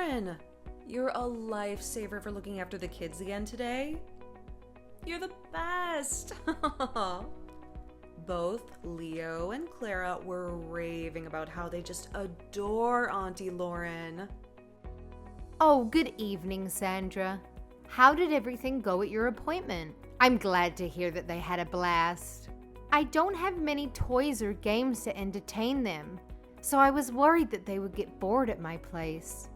Lauren! You're a lifesaver for looking after the kids again today. You're the best! Both Leo and Clara were raving about how they just adore Auntie Lauren. Oh, good evening, Sandra. How did everything go at your appointment? I'm glad to hear that they had a blast. I don't have many toys or games to entertain them, so I was worried that they would get bored at my place.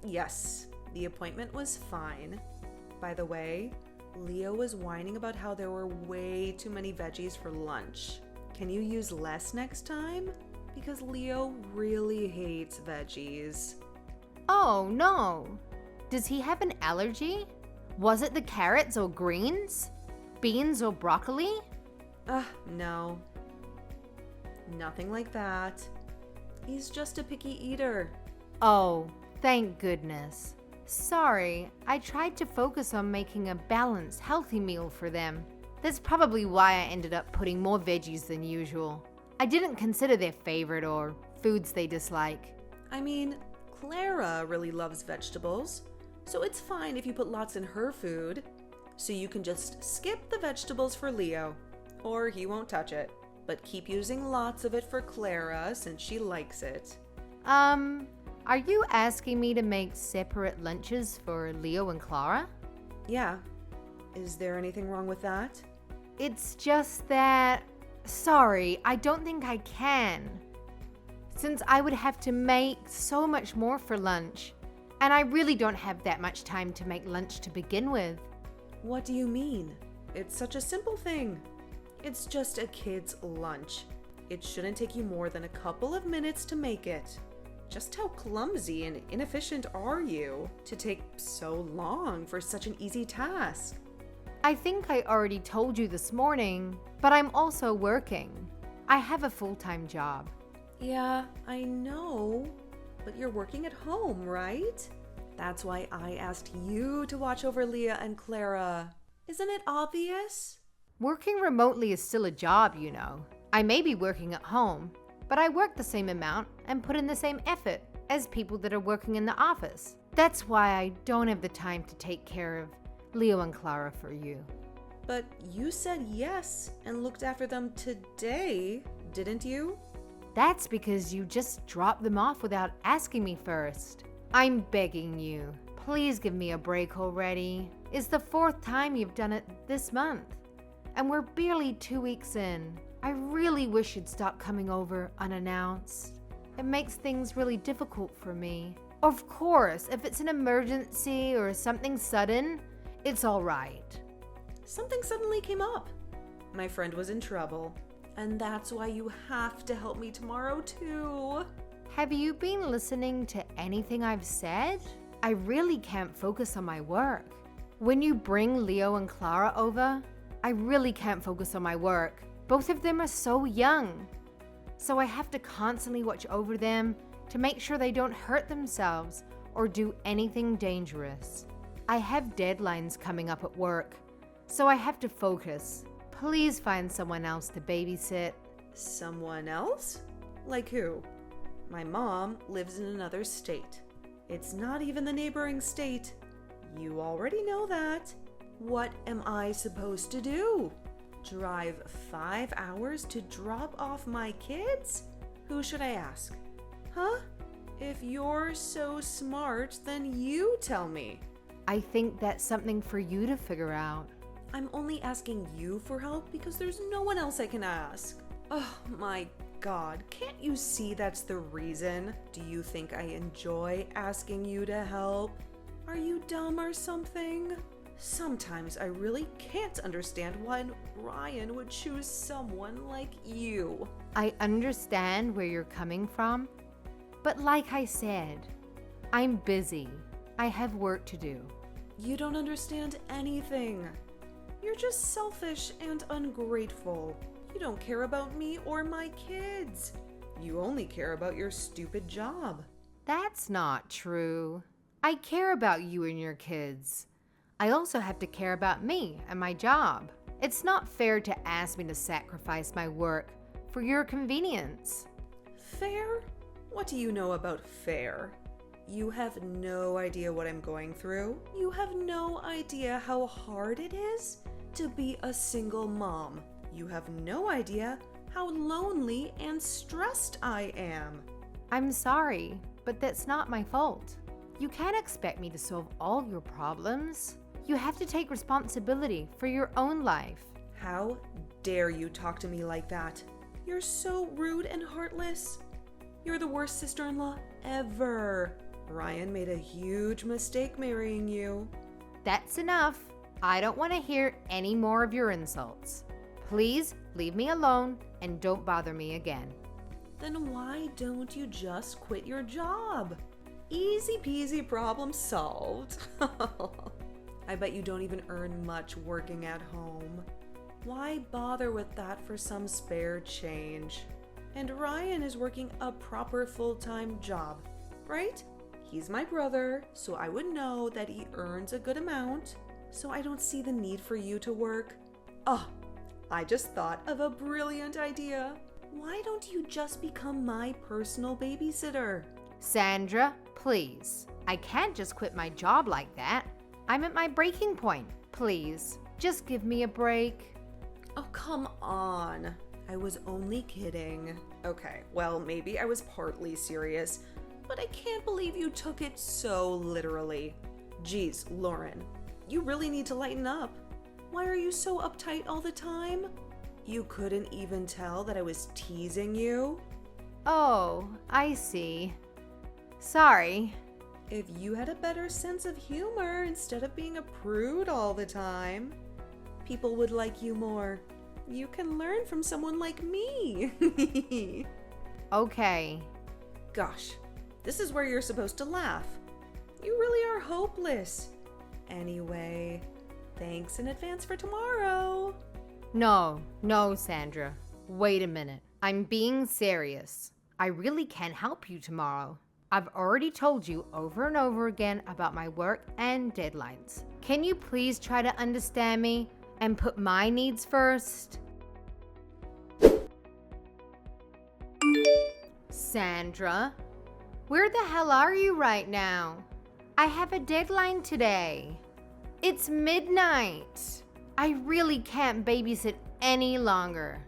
Yes, the appointment was fine. By the way, Leo was whining about how there were way too many veggies for lunch. Can you use less next time? Because Leo really hates veggies. Oh, no. Does he have an allergy? Was it the carrots or greens? Beans or broccoli? No. Nothing like that. He's just a picky eater. Oh, thank goodness. Sorry, I tried to focus on making a balanced, healthy meal for them. That's probably why I ended up putting more veggies than usual. I didn't consider their favorite or foods they dislike. I mean, Clara really loves vegetables, so it's fine if you put lots in her food. So you can just skip the vegetables for Leo, or he won't touch it. But keep using lots of it for Clara since she likes it. Are you asking me to make separate lunches for Leo and Clara? Yeah. Is there anything wrong with that? It's just that... Sorry, I don't think I can. Since I would have to make so much more for lunch, and I really don't have that much time to make lunch to begin with. What do you mean? It's such a simple thing. It's just a kid's lunch. It shouldn't take you more than a couple of minutes to make it. Just how clumsy and inefficient are you to take so long for such an easy task? I think I already told you this morning, but I'm also working. I have a full-time job. Yeah, I know, but you're working at home, right? That's why I asked you to watch over Leah and Clara. Isn't it obvious? Working remotely is still a job, you know. I may be working at home, but I work the same amount and put in the same effort as people that are working in the office. That's why I don't have the time to take care of Leo and Clara for you. But you said yes and looked after them today, didn't you? That's because you just dropped them off without asking me first. I'm begging you, please give me a break already. It's the 4th time you've done it this month, and we're barely 2 weeks in. I really wish you'd stop coming over unannounced. It makes things really difficult for me. Of course, if it's an emergency or something sudden, it's all right. Something suddenly came up. My friend was in trouble, and that's why you have to help me tomorrow too. Have you been listening to anything I've said? I really can't focus on my work. When you bring Leo and Clara over, I really can't focus on my work. Both of them are so young, so I have to constantly watch over them to make sure they don't hurt themselves or do anything dangerous. I have deadlines coming up at work, so I have to focus. Please find someone else to babysit. Someone else? Like who? My mom lives in another state. It's not even the neighboring state. You already know that. What am I supposed to do? Drive 5 hours to drop off my kids? Who should I ask? Huh? If you're so smart, then you tell me. I think that's something for you to figure out. I'm only asking you for help because there's no one else I can ask. Oh my God, can't you see that's the reason? Do you think I enjoy asking you to help? Are you dumb or something? Sometimes I really can't understand why Ryan would choose someone like you. I understand where you're coming from, but like I said, I'm busy. I have work to do. You don't understand anything. You're just selfish and ungrateful. You don't care about me or my kids. You only care about your stupid job. That's not true. I care about you and your kids. I also have to care about me and my job. It's not fair to ask me to sacrifice my work for your convenience. Fair? What do you know about fair? You have no idea what I'm going through. You have no idea how hard it is to be a single mom. You have no idea how lonely and stressed I am. I'm sorry, but that's not my fault. You can't expect me to solve all your problems. You have to take responsibility for your own life. How dare you talk to me like that? You're so rude and heartless. You're the worst sister-in-law ever. Ryan made a huge mistake marrying you. That's enough. I don't want to hear any more of your insults. Please leave me alone and don't bother me again. Then why don't you just quit your job? Easy peasy, problem solved. I bet you don't even earn much working at home. Why bother with that for some spare change? And Ryan is working a proper full-time job, right? He's my brother, so I would know that he earns a good amount, so I don't see the need for you to work. Oh, I just thought of a brilliant idea. Why don't you just become my personal babysitter? Sandra, please. I can't just quit my job like that. I'm at my breaking point. Please, just give me a break. Oh, come on. I was only kidding. Okay, well, maybe I was partly serious, but I can't believe you took it so literally. Geez, Lauren, you really need to lighten up. Why are you so uptight all the time? You couldn't even tell that I was teasing you? Oh, I see. Sorry. If you had a better sense of humor instead of being a prude all the time, people would like you more. You can learn from someone like me. Okay. Gosh, this is where you're supposed to laugh. You really are hopeless. Anyway, thanks in advance for tomorrow. No, Sandra. Wait a minute. I'm being serious. I really can't help you tomorrow. I've already told you over and over again about my work and deadlines. Can you please try to understand me and put my needs first? Sandra, where the hell are you right now? I have a deadline today. It's midnight. I really can't babysit any longer.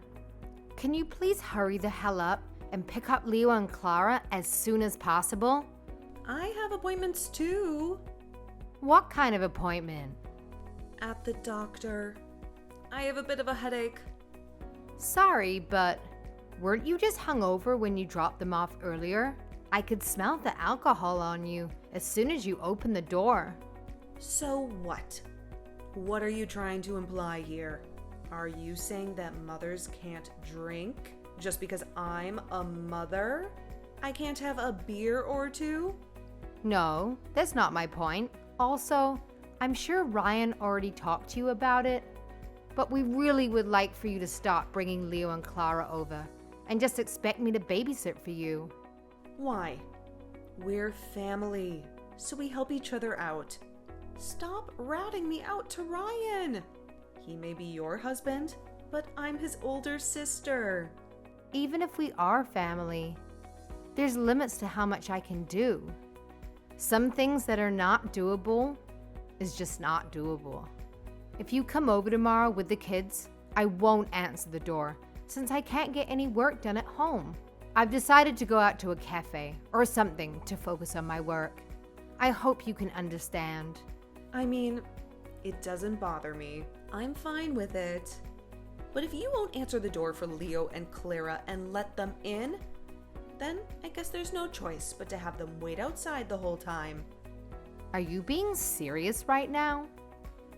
Can you please hurry the hell up and pick up Leo and Clara as soon as possible? I have appointments too. What kind of appointment? At the doctor. I have a bit of a headache. Sorry, but weren't you just hungover when you dropped them off earlier? I could smell the alcohol on you as soon as you opened the door. So what? What are you trying to imply here? Are you saying that mothers can't drink just because I'm a mother? I can't have a beer or two? No, that's not my point. Also, I'm sure Ryan already talked to you about it, but we really would like for you to stop bringing Leo and Clara over and just expect me to babysit for you. Why? We're family, so we help each other out. Stop ratting me out to Ryan. He may be your husband, but I'm his older sister. Even if we are family, there's limits to how much I can do. Some things that are not doable is just not doable. If you come over tomorrow with the kids, I won't answer the door since I can't get any work done at home. I've decided to go out to a cafe or something to focus on my work. I hope you can understand. I mean, it doesn't bother me. I'm fine with it. But if you won't answer the door for Leo and Clara and let them in, then I guess there's no choice but to have them wait outside the whole time. Are you being serious right now?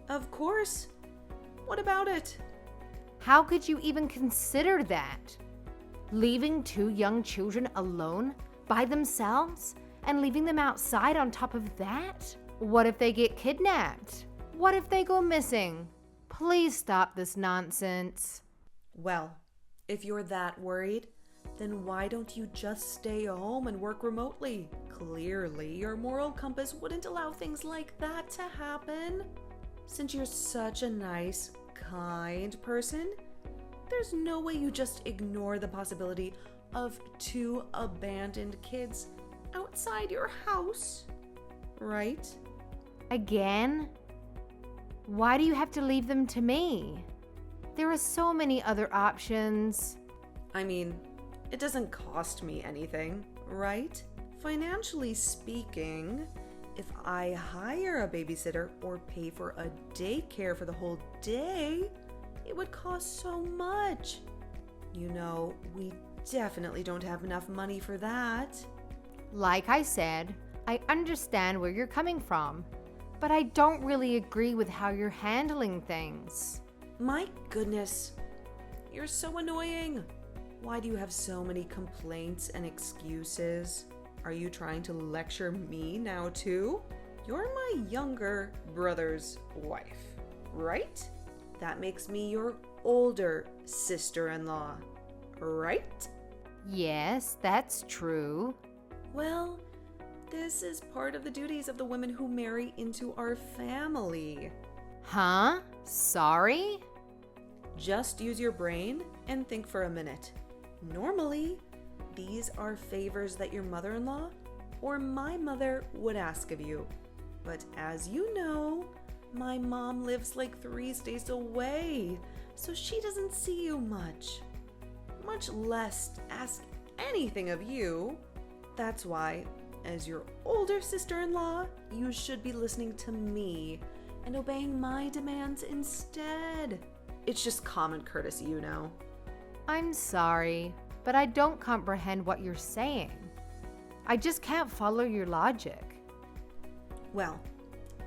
Of course. What about it? How could you even consider that? Leaving two young children alone by themselves and leaving them outside on top of that? What if they get kidnapped? What if they go missing? Please stop this nonsense. Well, if you're that worried, then why don't you just stay home and work remotely? Clearly, your moral compass wouldn't allow things like that to happen. Since you're such a nice, kind person, there's no way you just ignore the possibility of two abandoned kids outside your house, right? Again? Why do you have to leave them to me? There are so many other options. I mean, it doesn't cost me anything, right? Financially speaking, if I hire a babysitter or pay for a daycare for the whole day, it would cost so much. You know, we definitely don't have enough money for that. Like I said, I understand where you're coming from, but I don't really agree with how you're handling things. My goodness, you're so annoying. Why do you have so many complaints and excuses? Are you trying to lecture me now too? You're my younger brother's wife, right? That makes me your older sister-in-law, right? Yes, that's true. Well, this is part of the duties of the women who marry into our family. Huh? Sorry? Just use your brain and think for a minute. Normally, these are favors that your mother-in-law or my mother would ask of you. But as you know, my mom lives like 3 states away, so she doesn't see you much less ask anything of you. That's why, as your older sister-in-law, you should be listening to me and obeying my demands instead. It's just common courtesy, you know. I'm sorry, but I don't comprehend what you're saying. I just can't follow your logic. Well,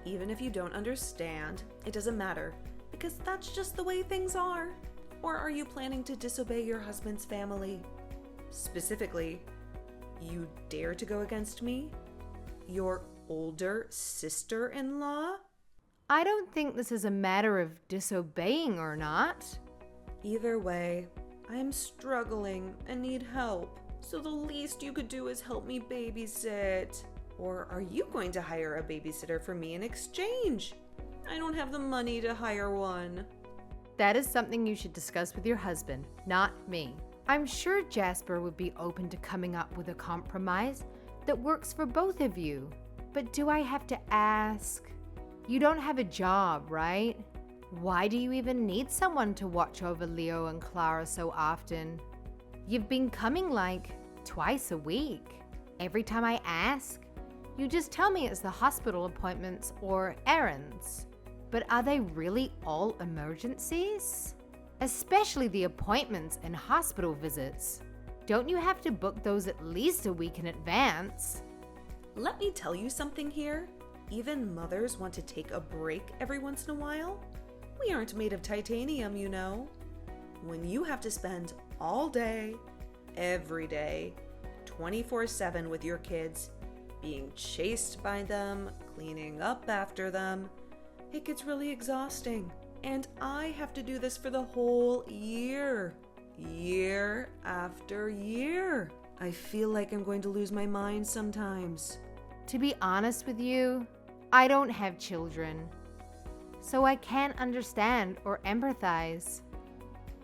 even if you don't understand, it doesn't matter, because that's just the way things are. Or are you planning to disobey your husband's family? Specifically, you dare to go against me? Your older sister-in-law? I don't think this is a matter of disobeying or not. Either way, I am struggling and need help. So the least you could do is help me babysit. Or are you going to hire a babysitter for me in exchange? I don't have the money to hire one. That is something you should discuss with your husband, not me. I'm sure Jasper would be open to coming up with a compromise that works for both of you. But do I have to ask? You don't have a job, right? Why do you even need someone to watch over Leo and Clara so often? You've been coming like twice a week. Every time I ask, you just tell me it's the hospital appointments or errands. But are they really all emergencies? Especially the appointments and hospital visits. Don't you have to book those at least a week in advance? Let me tell you something here. Even mothers want to take a break every once in a while. We aren't made of titanium, you know. When you have to spend all day, every day, 24/7 with your kids, being chased by them, cleaning up after them, it gets really exhausting. And I have to do this for the whole year. Year after year. I feel like I'm going to lose my mind sometimes. To be honest with you, I don't have children. So I can't understand or empathize.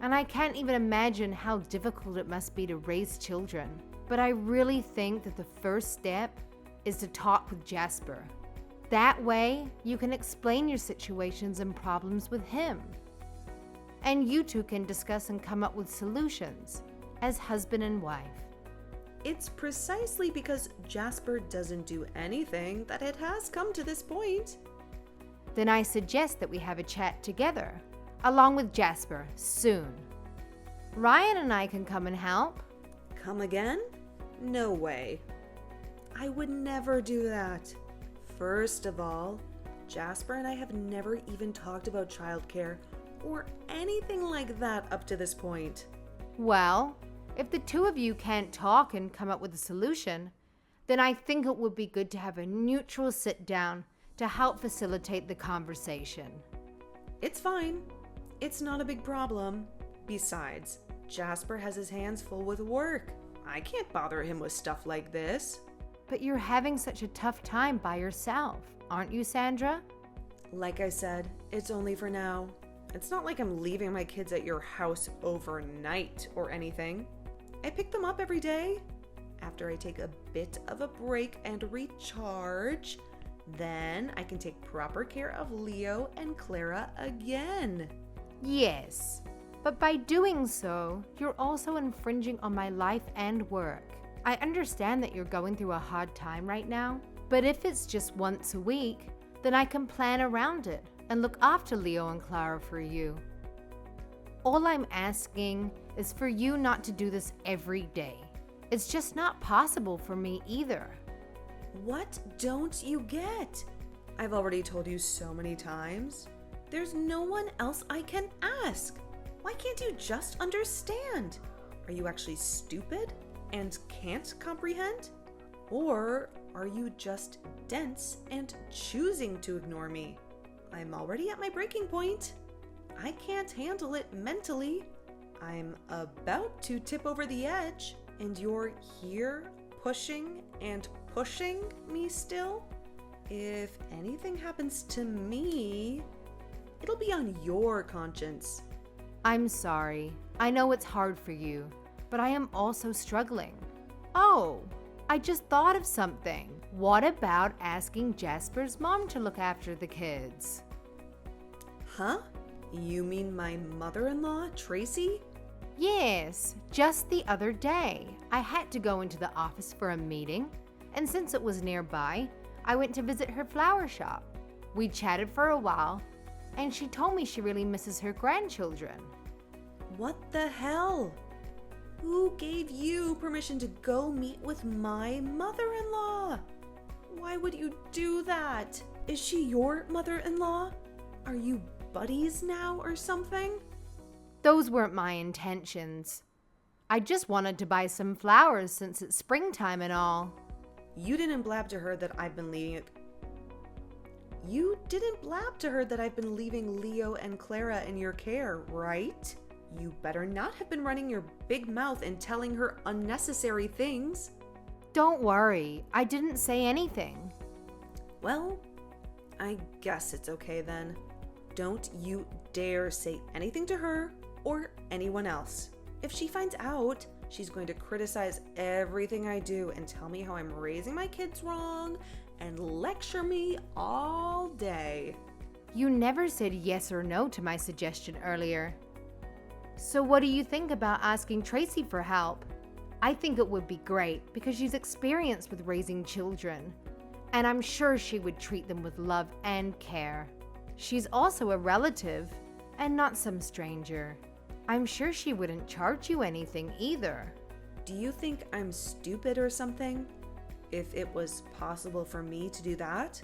And I can't even imagine how difficult it must be to raise children. But I really think that the first step is to talk with Jasper. That way, you can explain your situations and problems with him. And you two can discuss and come up with solutions as husband and wife. It's precisely because Jasper doesn't do anything that it has come to this point. Then I suggest that we have a chat together, along with Jasper, soon. Ryan and I can come and help. Come again? No way. I would never do that. First of all, Jasper and I have never even talked about childcare or anything like that up to this point. Well, if the two of you can't talk and come up with a solution, then I think it would be good to have a neutral sit down to help facilitate the conversation. It's fine. It's not a big problem. Besides, Jasper has his hands full with work. I can't bother him with stuff like this. But you're having such a tough time by yourself, aren't you, Sandra? Like I said, it's only for now. It's not like I'm leaving my kids at your house overnight or anything. I pick them up every day. After I take a bit of a break and recharge, then I can take proper care of Leo and Clara again. Yes, but by doing so, you're also infringing on my life and work. I understand that you're going through a hard time right now, but if it's just once a week, then I can plan around it and look after Leo and Clara for you. All I'm asking is for you not to do this every day. It's just not possible for me either. What don't you get? I've already told you so many times. There's no one else I can ask. Why can't you just understand? Are you actually stupid and can't comprehend? Or are you just dense and choosing to ignore me? I'm already at my breaking point. I can't handle it mentally. I'm about to tip over the edge, and you're here pushing and pushing me still? If anything happens to me, it'll be on your conscience. I'm sorry. I know it's hard for you, but I am also struggling. Oh, I just thought of something. What about asking Jasper's mom to look after the kids? Huh? You mean my mother-in-law, Tracy? Yes, just the other day. I had to go into the office for a meeting, and since it was nearby, I went to visit her flower shop. We chatted for a while, and she told me she really misses her grandchildren. What the hell? Who gave you permission to go meet with my mother-in-law? Why would you do that? Is she your mother-in-law? Are you buddies now or something? Those weren't my intentions. I just wanted to buy some flowers since it's springtime and all. You didn't blab to her that I've been leaving Leo and Clara in your care, right? You better not have been running your big mouth and telling her unnecessary things. Don't worry, I didn't say anything. Well, I guess it's okay then. Don't you dare say anything to her or anyone else. If she finds out, she's going to criticize everything I do and tell me how I'm raising my kids wrong and lecture me all day. You never said yes or no to my suggestion earlier. So what do you think about asking Tracy for help? I think it would be great because she's experienced with raising children, and I'm sure she would treat them with love and care. She's also a relative and not some stranger. I'm sure she wouldn't charge you anything either. Do you think I'm stupid or something? If it was possible for me to do that,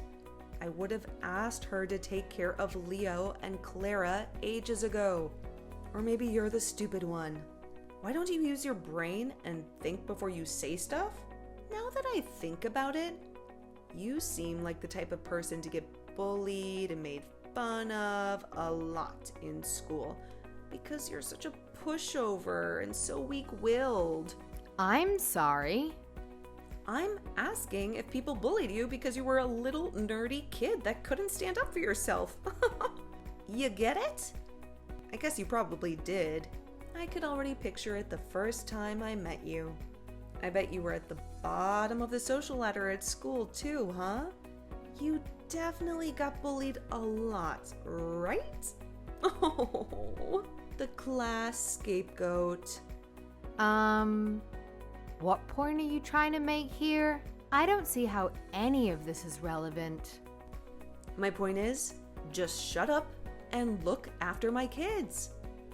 I would have asked her to take care of Leo and Clara ages ago. Or maybe you're the stupid one. Why don't you use your brain and think before you say stuff? Now that I think about it, you seem like the type of person to get bullied and made fun of a lot in school because you're such a pushover and so weak-willed. I'm sorry. I'm asking if people bullied you because you were a little nerdy kid that couldn't stand up for yourself. You get it? I guess you probably did. I could already picture it the first time I met you. I bet you were at the bottom of the social ladder at school too, huh? You definitely got bullied a lot, right? Oh, the class scapegoat. What point are you trying to make here? I don't see how any of this is relevant. My point is, just shut up and look after my kids.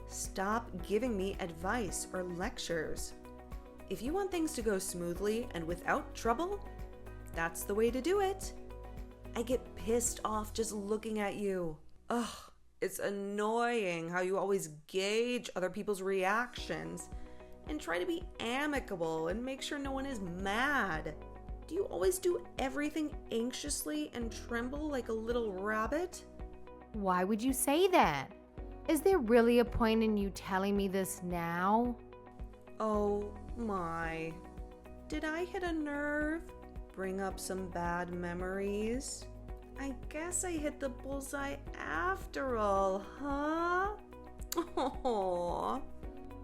Stop giving me advice or lectures. If you want things to go smoothly and without trouble, that's the way to do it. I get pissed off just looking at you. Ugh, it's annoying how you always gauge other people's reactions and try to be amicable and make sure no one is mad. Do you always do everything anxiously and tremble like a little rabbit? Why would you say that? Is there really a point in you telling me this now? Oh my. Did I hit a nerve? Bring up some bad memories? I guess I hit the bullseye after all, huh? Oh.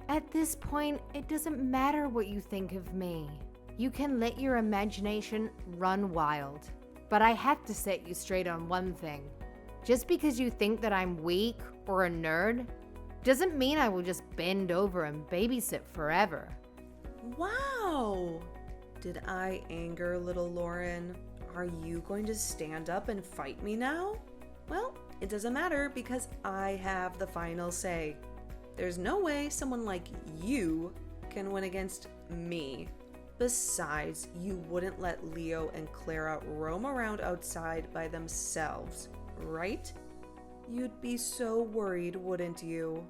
At this point, it doesn't matter what you think of me. You can let your imagination run wild. But I have to set you straight on one thing. Just because you think that I'm weak or a nerd doesn't mean I will just bend over and babysit forever. Wow! Did I anger little Lauren? Are you going to stand up and fight me now? Well, it doesn't matter because I have the final say. There's no way someone like you can win against me. Besides, you wouldn't let Leo and Clara roam around outside by themselves, right? You'd be so worried, wouldn't you?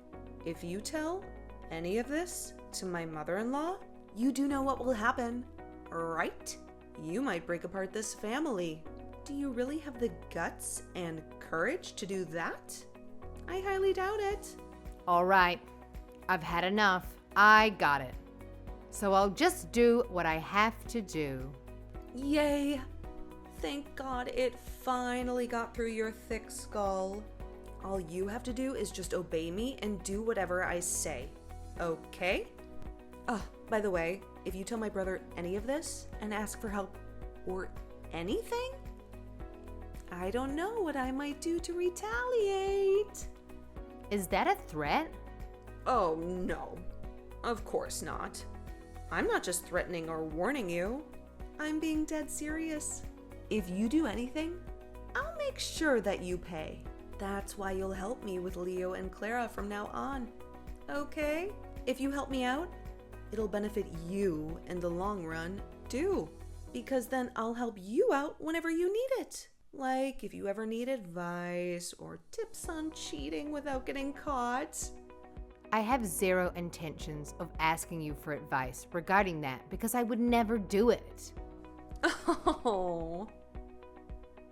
If you tell any of this to my mother-in-law, you do know what will happen, right? You might break apart this family. Do you really have the guts and courage to do that? I highly doubt it. All right, I've had enough. I got it. So I'll just do what I have to do. Yay! Thank God it finally got through your thick skull. All you have to do is just obey me and do whatever I say. Okay? Oh, by the way, if you tell my brother any of this and ask for help or anything, I don't know what I might do to retaliate. Is that a threat? Oh, no. Of course not. I'm not just threatening or warning you. I'm being dead serious. If you do anything, I'll make sure that you pay. That's why you'll help me with Leo and Clara from now on. Okay? If you help me out, it'll benefit you in the long run, too. Because then I'll help you out whenever you need it. Like if you ever need advice or tips on cheating without getting caught. I have zero intentions of asking you for advice regarding that because I would never do it. Oh,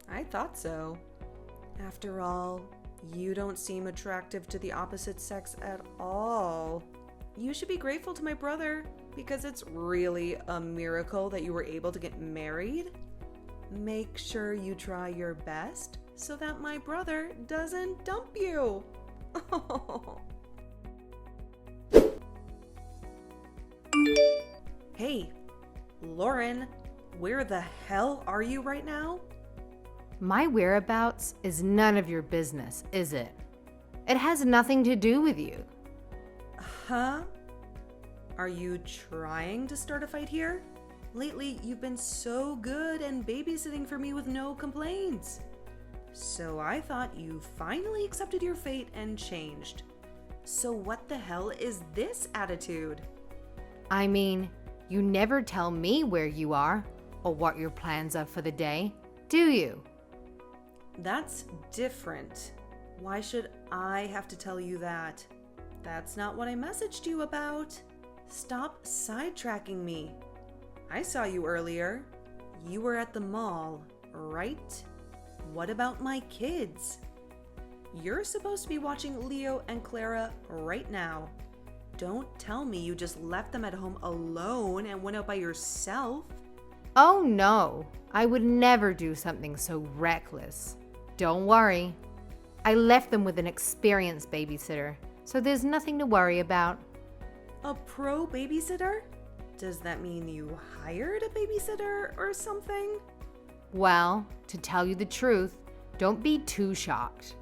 I thought so. After all, you don't seem attractive to the opposite sex at all. You should be grateful to my brother because it's really a miracle that you were able to get married. Make sure you try your best so that my brother doesn't dump you. Hey, Lauren, where the hell are you right now? My whereabouts is none of your business, is it? It has nothing to do with you. Huh? Are you trying to start a fight here? Lately, you've been so good and babysitting for me with no complaints. So I thought you finally accepted your fate and changed. So what the hell is this attitude? I mean, you never tell me where you are or what your plans are for the day, do you? That's different. Why should I have to tell you that? That's not what I messaged you about. Stop sidetracking me. I saw you earlier. You were at the mall, right? What about my kids? You're supposed to be watching Leo and Clara right now. Don't tell me you just left them at home alone and went out by yourself. Oh no, I would never do something so reckless. Don't worry. I left them with an experienced babysitter, so there's nothing to worry about. A pro babysitter? Does that mean you hired a babysitter or something? Well, to tell you the truth, don't be too shocked.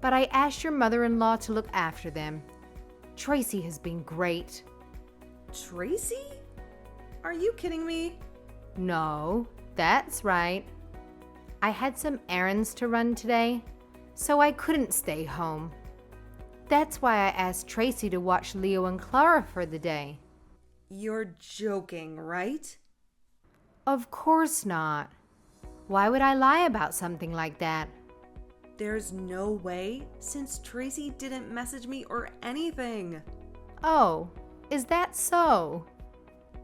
But I asked your mother-in-law to look after them. Tracy has been great. Tracy? Are you kidding me? No, that's right. I had some errands to run today, so I couldn't stay home. That's why I asked Tracy to watch Leo and Clara for the day. You're joking, right? Of course not. Why would I lie about something like that? There's no way, since Tracy didn't message me or anything. Oh, is that so?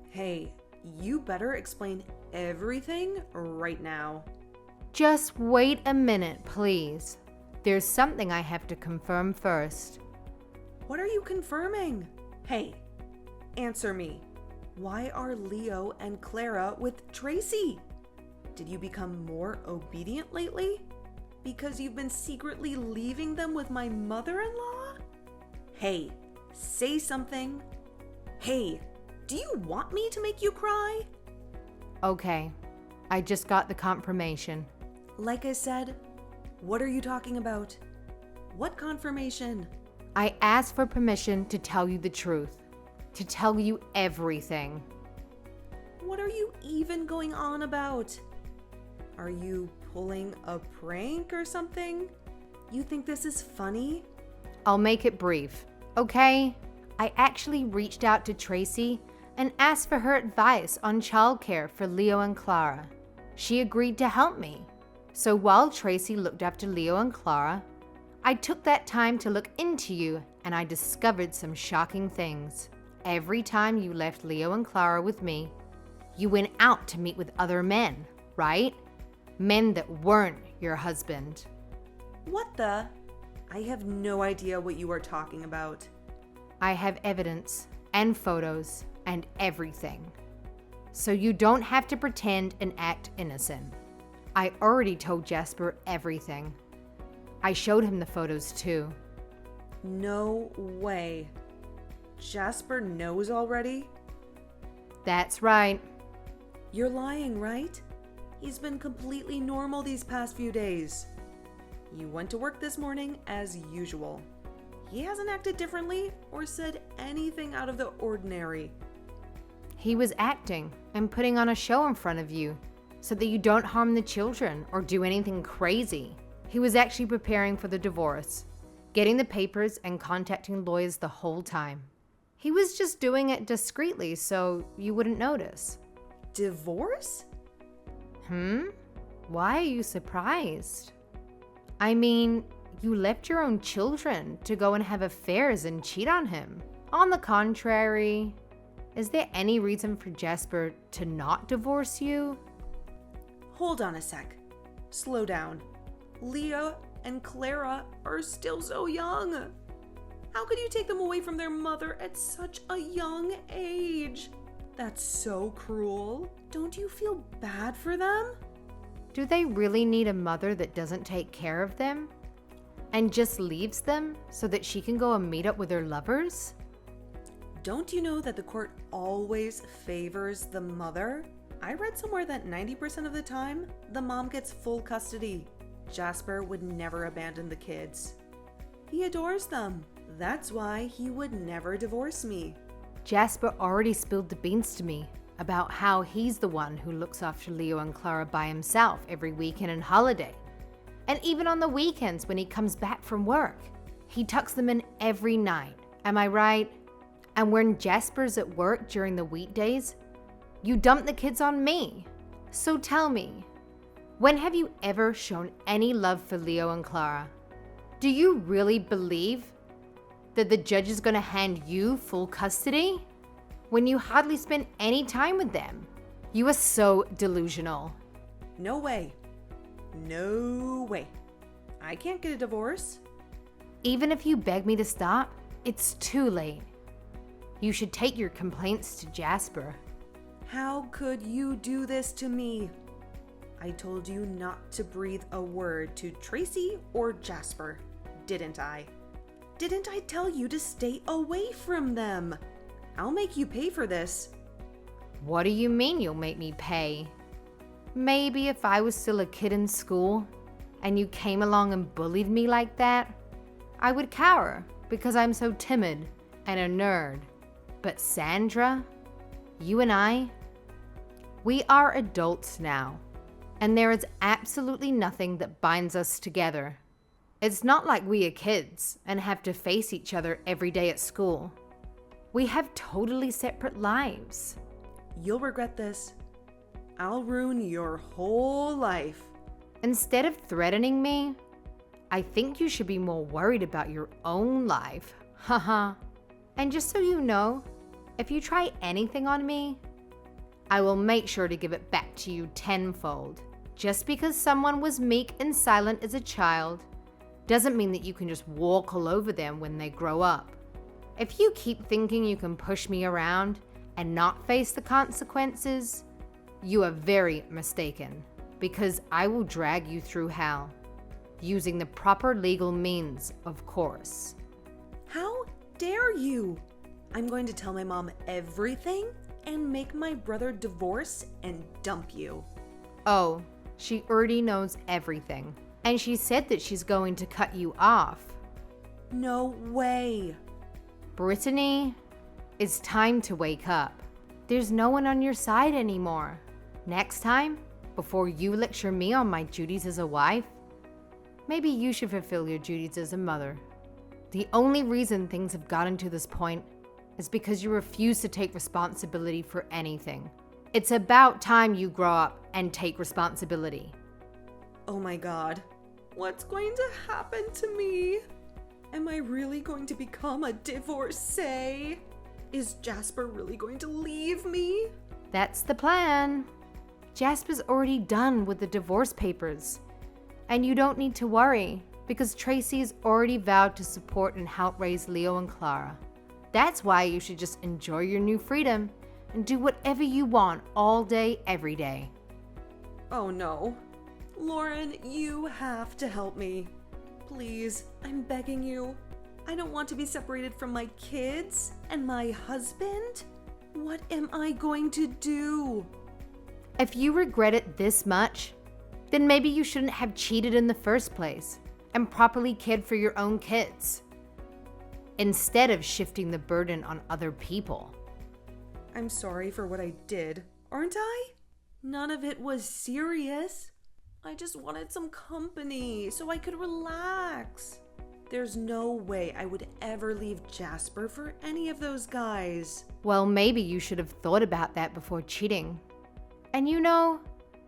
Hey, you better explain everything right now. Just wait a minute, please. There's something I have to confirm first. What are you confirming? Hey, answer me. Why are Leo and Clara with Tracy? Did you become more obedient lately? Because you've been secretly leaving them with my mother-in-law? Hey, say something. Hey, do you want me to make you cry? Okay, I just got the confirmation. Like I said, what are you talking about? What confirmation? I asked for permission to tell you the truth, to tell you everything. What are you even going on about? Are you pulling a prank or something? You think this is funny? I'll make it brief, okay? I actually reached out to Tracy and asked for her advice on childcare for Leo and Clara. She agreed to help me. So while Tracy looked after Leo and Clara, I took that time to look into you and I discovered some shocking things. Every time you left Leo and Clara with me, you went out to meet with other men, right? Men that weren't your husband. What the? I have no idea what you are talking about. I have evidence and photos and everything. So you don't have to pretend and act innocent. I already told Jasper everything. I showed him the photos too. No way. Jasper knows already? That's right. You're lying, right? He's been completely normal these past few days. You went to work this morning as usual. He hasn't acted differently or said anything out of the ordinary. He was acting and putting on a show in front of you so that you don't harm the children or do anything crazy. He was actually preparing for the divorce, getting the papers and contacting lawyers the whole time. He was just doing it discreetly so you wouldn't notice. Divorce? Why are you surprised? I mean, you left your own children to go and have affairs and cheat on him. On the contrary, is there any reason for Jasper to not divorce you? Hold on a sec. Slow down. Leo and Clara are still so young. How could you take them away from their mother at such a young age? That's so cruel. Don't you feel bad for them? Do they really need a mother that doesn't take care of them and just leaves them so that she can go and meet up with her lovers? Don't you know that the court always favors the mother? I read somewhere that 90% of the time, the mom gets full custody. Jasper would never abandon the kids. He adores them. That's why he would never divorce me. Jasper already spilled the beans to me about how he's the one who looks after Leo and Clara by himself every weekend and holiday. And even on the weekends when he comes back from work, he tucks them in every night. Am I right? And when Jasper's at work during the weekdays, you dump the kids on me. So tell me, when have you ever shown any love for Leo and Clara? Do you really believe that the judge is going to hand you full custody when you hardly spend any time with them? You are so delusional. No way. No way. I can't get a divorce. Even if you beg me to stop, it's too late. You should take your complaints to Jasper. How could you do this to me? I told you not to breathe a word to Tracy or Jasper, didn't I? Didn't I tell you to stay away from them? I'll make you pay for this. What do you mean you'll make me pay? Maybe if I was still a kid in school and you came along and bullied me like that, I would cower because I'm so timid and a nerd. But Sandra, you and I, we are adults now, and there is absolutely nothing that binds us together. It's not like we are kids and have to face each other every day at school. We have totally separate lives. You'll regret this. I'll ruin your whole life. Instead of threatening me, I think you should be more worried about your own life. Haha. And just so you know, if you try anything on me, I will make sure to give it back to you tenfold. Just because someone was meek and silent as a child doesn't mean that you can just walk all over them when they grow up. If you keep thinking you can push me around and not face the consequences, you are very mistaken, because I will drag you through hell, using the proper legal means, of course. How dare you? I'm going to tell my mom everything, and make my brother divorce and dump you. Oh, she already knows everything. And she said that she's going to cut you off. No way. Brittany, it's time to wake up. There's no one on your side anymore. Next time, before you lecture me on my duties as a wife, maybe you should fulfill your duties as a mother. The only reason things have gotten to this point is because you refuse to take responsibility for anything. It's about time you grow up and take responsibility. Oh my God. What's going to happen to me? Am I really going to become a divorcee? Is Jasper really going to leave me? That's the plan. Jasper's already done with the divorce papers. And you don't need to worry because Tracy's already vowed to support and help raise Leo and Clara. That's why you should just enjoy your new freedom and do whatever you want all day, every day. Oh no. Lauren, you have to help me. Please, I'm begging you. I don't want to be separated from my kids and my husband. What am I going to do? If you regret it this much, then maybe you shouldn't have cheated in the first place and properly cared for your own kids, instead of shifting the burden on other people. I'm sorry for what I did, aren't I? None of it was serious. I just wanted some company so I could relax. There's no way I would ever leave Jasper for any of those guys. Well, maybe you should have thought about that before cheating. And you know,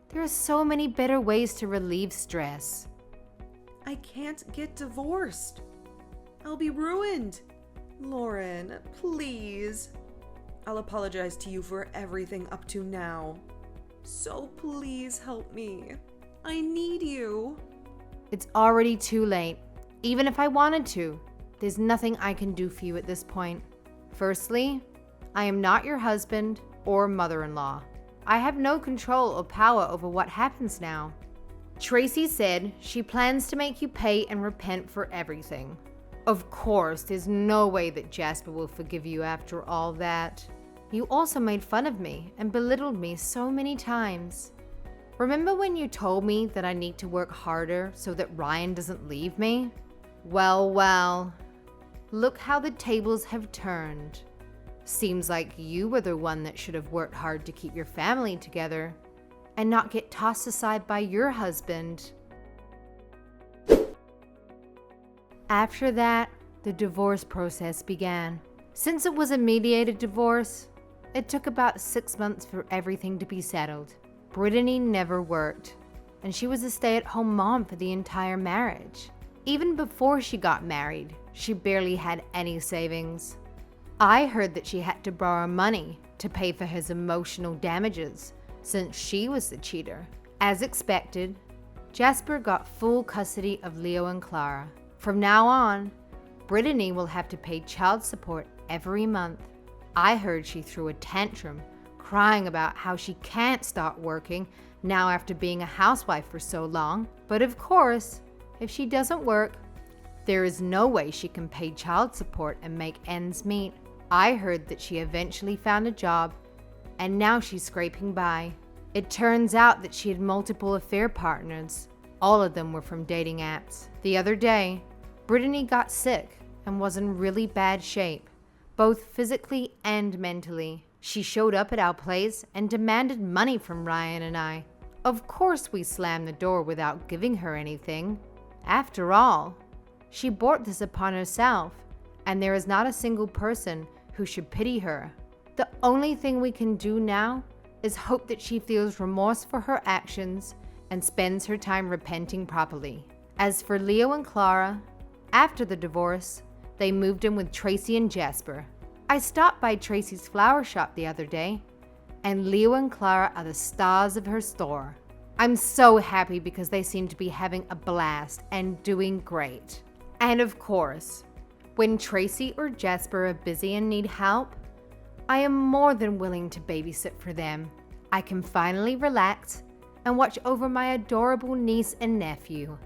there are so many better ways to relieve stress. I can't get divorced. I'll be ruined. Lauren, please. I'll apologize to you for everything up to now. So please help me. I need you. It's already too late. Even if I wanted to, there's nothing I can do for you at this point. Firstly, I am not your husband or mother-in-law. I have no control or power over what happens now. Tracy said she plans to make you pay and repent for everything. Of course, there's no way that Jasper will forgive you after all that. You also made fun of me and belittled me so many times. Remember when you told me that I need to work harder so that Ryan doesn't leave me? Well, look how the tables have turned. Seems like you were the one that should have worked hard to keep your family together and not get tossed aside by your husband. After that, the divorce process began. Since it was a mediated divorce, it took about 6 months for everything to be settled. Brittany never worked, and she was a stay-at-home mom for the entire marriage. Even before she got married, she barely had any savings. I heard that she had to borrow money to pay for his emotional damages since she was the cheater. As expected, Jasper got full custody of Leo and Clara. From now on, Brittany will have to pay child support every month. I heard she threw a tantrum, crying about how she can't start working now after being a housewife for so long. But of course, if she doesn't work, there is no way she can pay child support and make ends meet. I heard that she eventually found a job and now she's scraping by. It turns out that she had multiple affair partners. All of them were from dating apps. The other day, Brittany got sick and was in really bad shape, both physically and mentally. She showed up at our place and demanded money from Ryan and I. Of course we slammed the door without giving her anything. After all, she brought this upon herself, and there is not a single person who should pity her. The only thing we can do now is hope that she feels remorse for her actions and spends her time repenting properly. As for Leo and Clara, after the divorce, they moved in with Tracy and Jasper. I stopped by Tracy's flower shop the other day, and Leo and Clara are the stars of her store. I'm so happy because they seem to be having a blast and doing great. And of course, when Tracy or Jasper are busy and need help, I am more than willing to babysit for them. I can finally relax and watch over my adorable niece and nephew.